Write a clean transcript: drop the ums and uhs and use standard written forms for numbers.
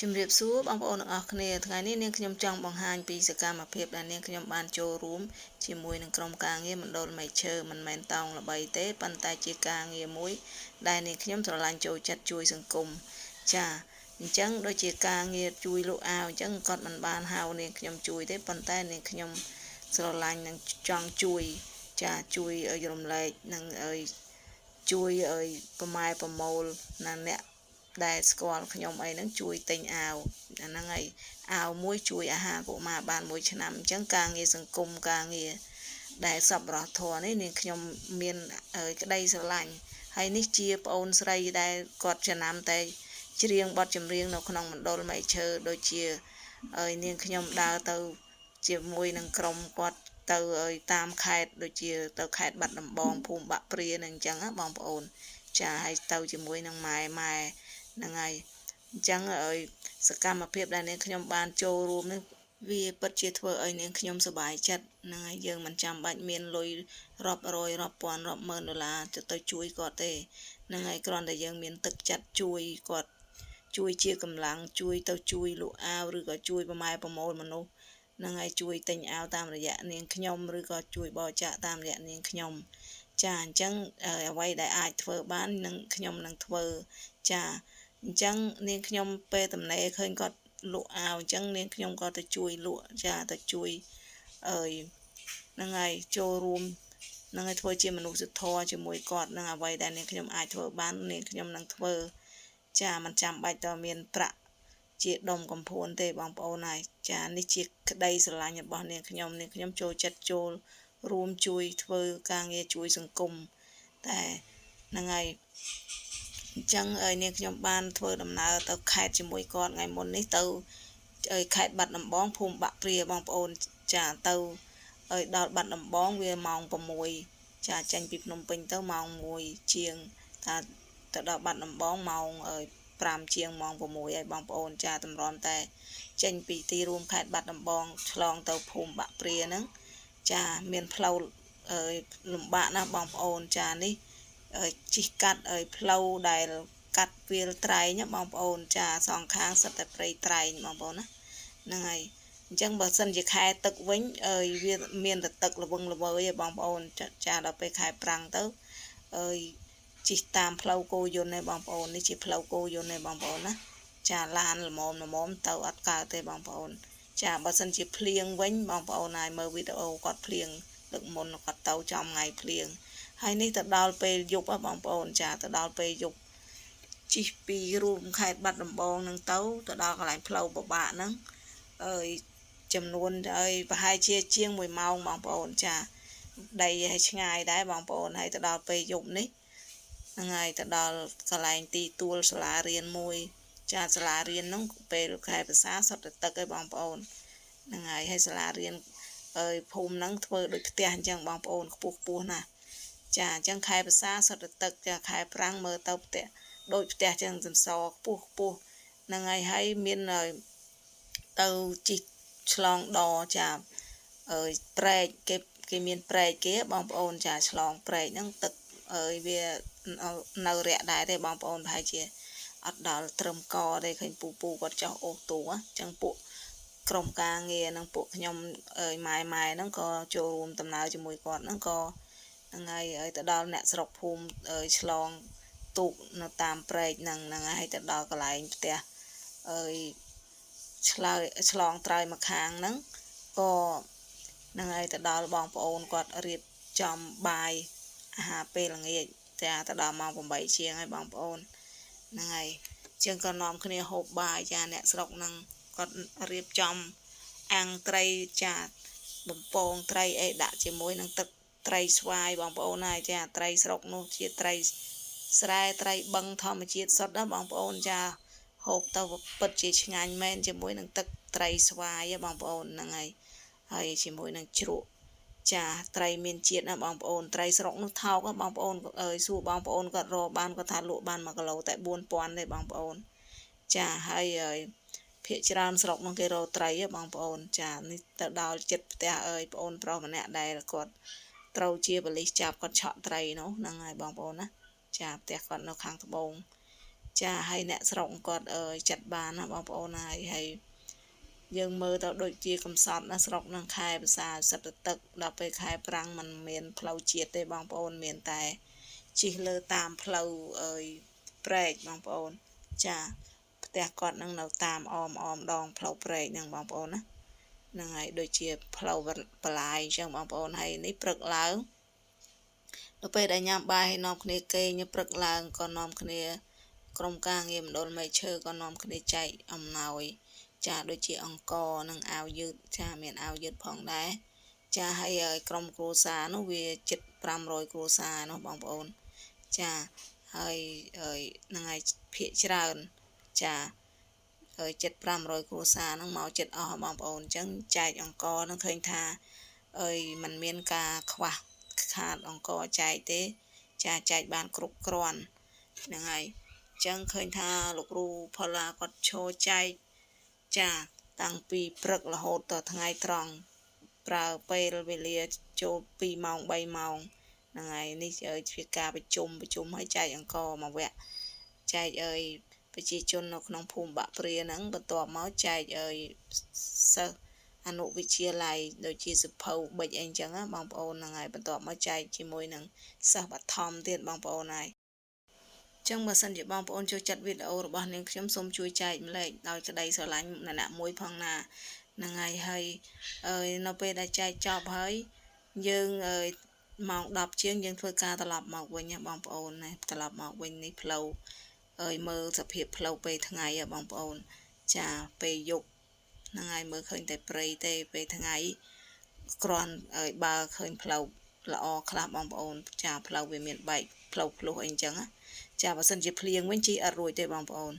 ជំរាបសួរបងប្អូនទាំងអស់គ្នាថ្ងៃនេះនាងខ្ញុំចង់បង្ហាញពីសកម្មភាពដែលនាងខ្ញុំបានចូលរួមជាមួយនឹងក្រុមការងារមណ្ឌលមេឈើមិនមែនតោងល្បីទេប៉ុន្តែជាការងារមួយដែលនាងខ្ញុំស្រឡាញ់ចូលចិត្តជួយសង្គមចាអញ្ចឹងដូចជាការងារជួយលក់អាវអញ្ចឹងគាត់មិនបានហៅនាងខ្ញុំជួយទេប៉ុន្តែនាងខ្ញុំស្រឡាញ់និងចង់ជួយចាជួយឲ្យរំលែកនិងឲ្យជួយឲ្យប្រម៉ែប្រមូលណាអ្នកដែលស្គាល់ខ្ញុំអីហ្នឹងជួយទិញអាវអាហ្នឹងហើយអាវមួយជួយអាហារកុមារបានមួយឆ្នាំអញ្ចឹងការងារសង្គមការងារដែលសប្បុរសធម៌នេះនាងខ្ញុំមានក្តីស្រឡាញ់ហើយនេះជាប្អូនស្រីដែលគាត់ចំណាំតែច្រៀងបទចម្រៀងនៅក្នុងមណ្ឌលមេឈើដូចជានាងខ្ញុំដើរទៅជាមួយនឹងក្រុមគាត់ទៅតាមខេត្តដូចជាទៅខេត្តបាត់ដំបងភូមិបាក់ព្រានឹងអញ្ចឹងណាបងប្អូនចាឲ្យទៅជាមួយនឹងម៉ែហ្នឹងហើយអញ្ចឹងសកម្មភាពដែលនាងខ្ញុំបានចូលរួមនេះវាពិតជាធ្វើឲ្យនាងខ្ញុំសប្បាយចិត្តហ្នឹងហើយយើងមិនចាំបាច់មានលុយរាប់រយរាប់ពាន់រាប់ម៉ឺនដុល្លារទៅជួយគាត់ទេហ្នឹងហើយគ្រាន់តែយើងមានទឹកចិត្តជួយគាត់ជួយជាកម្លាំងជួយទៅជួយលក់អាវឬក៏ជួយប្រម៉ែប្រមូលមនុស្សហ្នឹងហើយជួយទិញអាវតាមរយៈនាងខ្ញុំឬក៏ជួយបរិច្ចាគតាមរយៈនាងខ្ញុំចាអញ្ចឹងអ្វីដែលអាចធ្វើបាននឹងខ្ញុំនឹងធ្វើចាអញ្ចឹងនាងខ្ញុំពេលតំណេឃើញគាត់លក់អាវអញ្ចឹងនាងខ្ញុំក៏ទៅជួយលក់ចាទៅជួយហ្នឹងហើយចូលរួមហ្នឹងហើយធ្វើជាមនុស្សធម៌ជាមួយគាត់នឹងអ្វីដែលនាងខ្ញុំអាចធ្វើបាននាងខ្ញុំនឹងធ្វើចាមិនចាំបាច់ต้องមានប្រាក់ជាដុំកំភួនទេបងប្អូនហើយចានេះជាក្តីស្រឡាញ់របស់នាងខ្ញុំចូលចិត្តចូលរួមជួយធ្វើការងារជួយសង្គមតែហ្នឹងហើយអញ្ចឹងនាងខ្ញុំបានធ្វើដំណើរទៅខេត្តជាមួយគាត់ថ្ងៃមុននេះទៅខេត្តបាត់ដំបងភូមិបាក់ព្រាបងប្អូនចាទៅដល់បាត់ដំបងវាម៉ោង6ចាចេញពីភ្នំពេញទៅម៉ោង1ជាងថាទៅដល់បាត់ដំបងម៉ោង5ជាងម៉ោង6ហើយបងប្អូនចាតម្រាំតែចេញពីទីរួមខេត្តបាត់ដំបងឆ្លងទៅភូមិបាក់ព្រាហ្នឹងចាមានផ្លូវលំបាកណាស់បងប្អូនចានេះជិះកាត់ផ្លូវដែលកាត់វាលត្រែងបងប្អូនចាសងខាងសិតតែព្រៃត្រែងបងប្អូនណាហ្នឹងហើយអញ្ចឹងបើសិនជាខែទឹកវិញវាមានតែទឹកល្វឹងល្វើយឯបងប្អូនចាដល់ពេលខែប្រាំងទៅជិះតាមផ្លូវគោយន្តឯបងប្អូននេះជាផ្លូវគោយន្តឯបងប្អូនណាចាឡានល្មមទៅអត់កើតទេបងប្អូនចាបើសិនជាភ្លៀងវិញបងប្អូនហើយមើលវីដេអូគាត់ភ្លៀងលើកមុនគាត់ទៅចំថ្ងៃភ្លៀងហើយនេះទៅដល់ពេលយប់បងប្អូនចាទៅដល់ពេលយប់ជិះពីរួមខេត្តបាត់ដំបងនឹងទៅដល់កន្លែងផ្លូវពិបាកហ្នឹងចំនួនប្រហែលជាជាង1ម៉ោងបងប្អូនចាដីឲ្យឆ្ងាយដែរបងប្អូនហើយទៅដល់ពេលយប់នេះហ្នឹងហើយទៅដល់កន្លែងទីទួលសាលារៀនមួយចាសាលារៀនហ្នឹងពេលខែភាសាសុទ្ធតែទឹកឯបងប្អូនហ្នឹងហើយសាលារៀនភូមិហ្នឹងធ្វើដូចផ្ទះអញ្ចឹងបងប្អូនខ្ពស់ណាស់ចាអញ្ចឹងខែភាសាសុទ្ធតែទឹកចាខែប្រាំងមើលទៅផ្ទះដូចផ្ទះចឹងសន្សខ្ពស់ហ្នឹងហើយមានទៅជិះឆ្លងដចាព្រែកគេមានព្រែកគេបងប្អូនចាឆ្លងព្រែកហ្នឹងទឹកវានៅរាក់ដែរទេបងប្អូនប្រហែលជាអត់ដល់ត្រឹមកទេឃើញពូគាត់ចោះអូសទូអញ្ចឹងពួកក្រុមការងារនិងពួកខ្ញុំម៉ែហ្នឹងក៏ចូលរួមដំណើរជាមួយគាត់ហ្នឹងក៏ហ្នឹងហើយទៅដល់អ្នកស្រុកភូមិឆ្លងទូកនៅតាមព្រែកហ្នឹងហើយទៅដល់កន្លែងផ្ទះឆ្លងត្រើយមកខាងហ្នឹងក៏ហ្នឹងហើយទៅដល់បងប្អូនគាត់រៀបចំបាយអាហារពេលល្ងាចចាទៅដល់ម៉ោង8ជាងហើយបងប្អូនហ្នឹងហើយជាងក៏នាំគ្នាហូបបាយចាអ្នកស្រុកហ្នឹងគាត់រៀបចំអាំងត្រីចាបំពងត្រីអីដាក់ជាមួយនឹងទឹកត្រីស្វាយបងប្អូនហើយចាត្រីស្រុកនោះជាត្រីស្រែត្រីបឹងធម្មជាតិសុទ្ធណាបងប្អូនចាហូបទៅពិតជាឆ្ងាញ់មែនជាមួយនឹងទឹកត្រីស្វាយបងប្អូនហ្នឹងហើយជាមួយនឹងជ្រក់ចាត្រីមានជាតិណាបងប្អូនត្រីស្រុកនោះថោកបងប្អូនសួរបងប្អូនគាត់រកបានគាត់ថាលក់បាន1គីឡូតែ4000ទេបងប្អូនចាហើយភាគច្រើនស្រុកនោះគេរកត្រីបងប្អូនចានេះទៅដល់ចិត្តផ្ទះប្អូនប្រុសម្នាក់ដែលគាត់ត្រូវជាប៉ូលីសចាប់គាត់ឆក់ត្រីនោះហ្នឹងហើយបងប្អូនណាចាផ្ទះគាត់នៅខាងត្បូង ចាហើយអ្នកស្រុកគាត់ចាត់បានណាបងប្អូនហើយយើងមើលទៅដូចជាកំសត់ណាស្រុកនឹងខែភាសាសិតទឹកដល់ពេលខែប្រាំងมันមានផ្លូវជាតិទេបងប្អូនមានតែជិះលើតាមផ្លូវព្រែកបងប្អូនចាផ្ទះគាត់នឹងនៅតាមអមដងផ្លូវព្រែកហ្នឹងបងប្អូនណាហ្នឹងហើយដូចជាផ្លូវបន្លាយអញ្ចឹងបងប្អូនហើយនេះព្រឹកឡើងដល់ពេលដែលញ៉ាំបាយហើយនាំគ្នាគេងព្រឹកឡើងក៏នាំគ្នាក្រុមការងារមណ្ឌលមេឈើក៏នាំគ្នាចែកអំណោយចាដូចជាអង្គនិងអាវយឺតចាមានអាវយឺតផងដែរចាហើយក្រុមគ្រួសារនោះវាជិត500គ្រួសារនោះបងប្អូនចាហើយហ្នឹងហើយភាគច្រើនចាជិត500គ្រួសារហ្នឹងមកចិត្តអស់បងប្អូនអញ្ចឹងចែកអង្គនឹងឃើញថាมันមានការខ្វះខាតអង្គចែកទេចាចែកបានគ្រប់គ្រាន់ហ្នឹងហើយអញ្ចឹងឃើញថាលោកគ្រូផល្លាគាត់ឈរចែកចាតាំងពីព្រឹករហូតដល់ថ្ងៃត្រង់ប្រើពេលវេលាចូល2ម៉ោង3ម៉ោងហ្នឹងហើយនេះជាការប្រជុំឲ្យចែកអង្គមួយវគ្គចែកប្រជាជននៅក្នុងភូមិបាក់ព្រាហ្នឹងបន្ទាប់មកចែកសិស្សអនុវិទ្យាល័យដូចជាសិភៅប៊ិចអីចឹងណាបងប្អូនហ្នឹងហើយបន្ទាប់មកចែកជាមួយនឹងសិស្សបឋមទៀតបងប្អូនហើយចឹងបើសិនជាបងប្អូនចូលចិត្តវីដេអូរបស់នាងខ្ញុំសូមជួយចែកម្លែកដោយក្តីស្រឡាញ់អ្នកមួយផងណាហ្នឹងហើយនៅពេលដែលចែកចប់ហើយយើងម៉ោង10ជាងយើងធ្វើការត្រឡប់មកវិញណាបងប្អូនណាត្រឡប់មកវិញនេះផ្លូវមើលសភាពផ្លូវពេលថ្ងៃបងប្អូនចាពេលយប់ហ្នឹងហើយមើលឃើញតែព្រៃទេពេលថ្ងៃគ្រាន់បើឃើញផ្លូវល្អខ្លះបងប្អូនចាផ្លូវវាមានបែកផ្លូវភ្លោះអីចឹងណាចាបើសិនជាភ្លៀងវិញជិះអត់រួចទេបងប្អូន